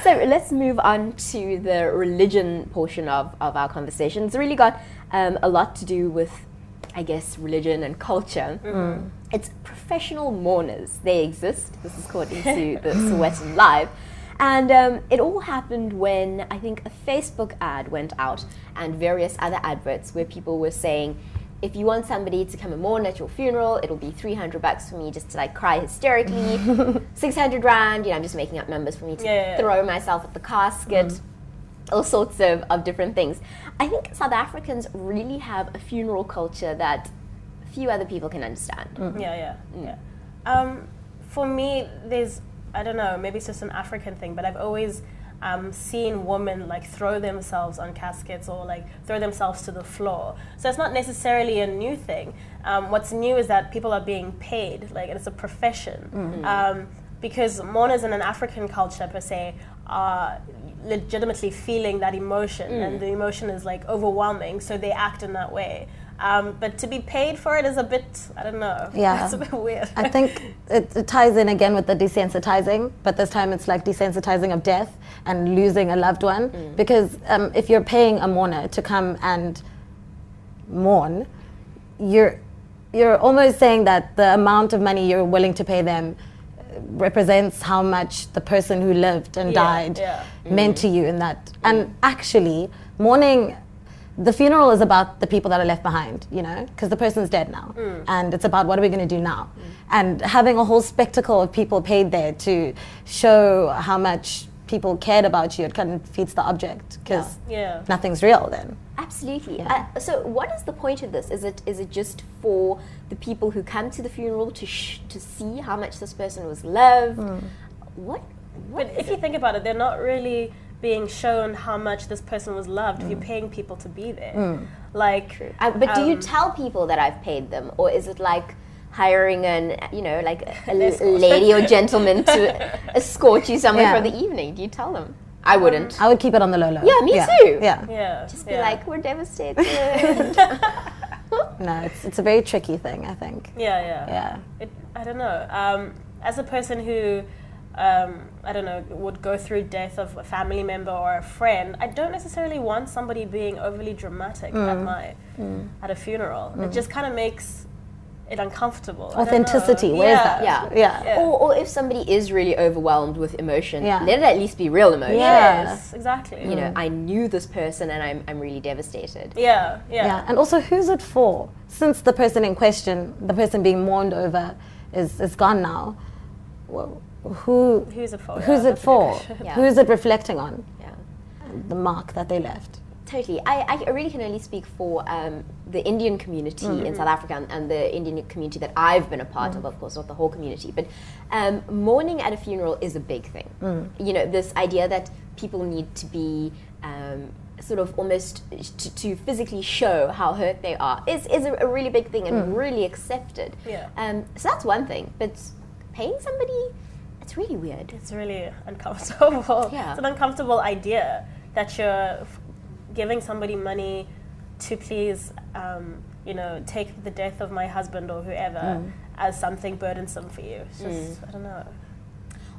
So let's move on to the religion portion of our conversation. It's really got a lot to do with, I guess, religion and culture. It's professional mourners. They exist. This is according to the Sowetan Live. And it all happened when I think a Facebook ad went out and various other adverts where people were saying, if you want somebody to come and mourn at your funeral, it'll be $300 for me just to like cry hysterically. 600 rand, I'm just making up numbers for me to throw myself at the casket. All sorts of different things. I think South Africans really have a funeral culture that few other people can understand. For me, there's, I don't know, maybe it's just an African thing, but I've always seen women like throw themselves on caskets or like throw themselves to the floor. So it's not necessarily a new thing. What's new is that people are being paid, like it's a profession. Because mourners in an African culture per se are legitimately feeling that emotion, and the emotion is like overwhelming, so they act in that way. But to be paid for it is a bit, I don't know. Yeah. It's a bit weird. I think it ties in again with the desensitizing, but this time it's like desensitizing of death and losing a loved one. Because if you're paying a mourner to come and mourn, you're almost saying that the amount of money you're willing to pay them represents how much the person who lived and died meant to you in that. And actually, mourning, the funeral is about the people that are left behind, because the person's dead now. And it's about what are we going to do now. And having a whole spectacle of people paid there to show how much people cared about you, it kind of defeats the object, because nothing's real then. Absolutely. So what is the point of this? Is it just for the people who come to the funeral to see how much this person was loved? What But if you think about it, they're not really being shown how much this person was loved if you're paying people to be there. Like, but do you tell people that I've paid them, or is it like hiring a lady or gentleman to escort you somewhere for the evening? Do you tell them? I wouldn't. I would keep it on the low. Yeah, me too. Yeah. Just be like, we're devastated. No, it's a very tricky thing, I think. Yeah. I don't know. As a person who, I don't know, would go through death of a family member or a friend, I don't necessarily want somebody being overly dramatic at a funeral. It just kind of makes it uncomfortable. Authenticity, where's that? Yeah. Or if somebody is really overwhelmed with emotion, let it at least be real emotion. Yes, exactly. I knew this person and I'm really devastated. Yeah. And also, who's it for? Since the person in question, the person being mourned over, is gone now, who's it for? Who's it for? Who is it reflecting on? The mark that they left. Totally. I really can only speak for the Indian community in South Africa and the Indian community that I've been a part of course, not the whole community. But mourning at a funeral is a big thing. This idea that people need to be sort of almost to physically show how hurt they are is a really big thing and really accepted. So that's one thing. But paying somebody, it's really weird. It's really uncomfortable. It's an uncomfortable idea that you're giving somebody money to please, take the death of my husband or whoever as something burdensome for you. It's just, I don't know.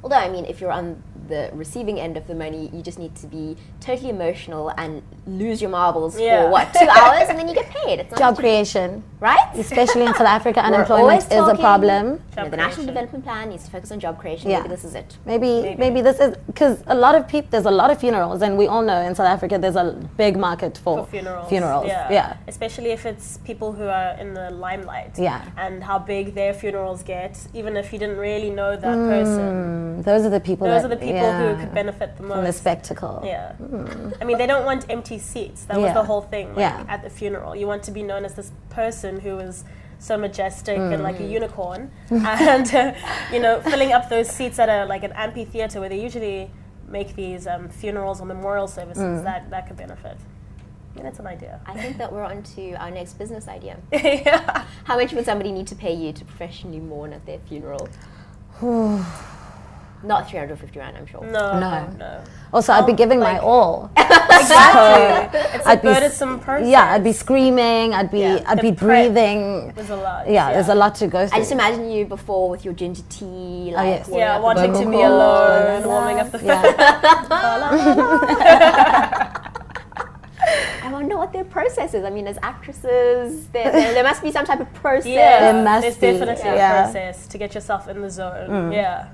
Although, I mean, if you're on the receiving end of the money, you just need to be totally emotional and lose your marbles for, 2 hours, and then you get paid. It's not job creation. Right? Especially in South Africa, unemployment is a problem. The National Development Plan needs to focus on job creation. Maybe this is it. Maybe this is, because there's a lot of funerals, and we all know in South Africa there's a big market for funerals. Yeah. Especially if it's people who are in the limelight. Yeah. And how big their funerals get, even if you didn't really know that person. Those are the people who could benefit the most from the spectacle. Yeah. I mean, they don't want empty seats. That was the whole thing. At the funeral, you want to be known as this person who is so majestic and like a unicorn, and filling up those seats at an amphitheater where they usually make these funerals or memorial services. That could benefit. I mean, that's an idea. I think that we're on to our next business idea. Yeah. How much would somebody need to pay you to professionally mourn at their funeral? Not 350 rand, I'm sure. No. No. Also, I'd be giving my like- all. Exactly. It's a I'd be s- burdensome process. Yeah, I'd be screaming. I'd be Yeah. I'd The be prep. breathing. There's a lot. Yeah, there's a lot to go through. I just imagine you before with your ginger tea, like yes. warming Yeah, up the wanting to vocal be cords. alone, warming up the I wonder what their process is. I mean, as actresses, there must be some type of process. Yeah, There must there's be, definitely a yeah. process to get yourself in the zone. Yeah.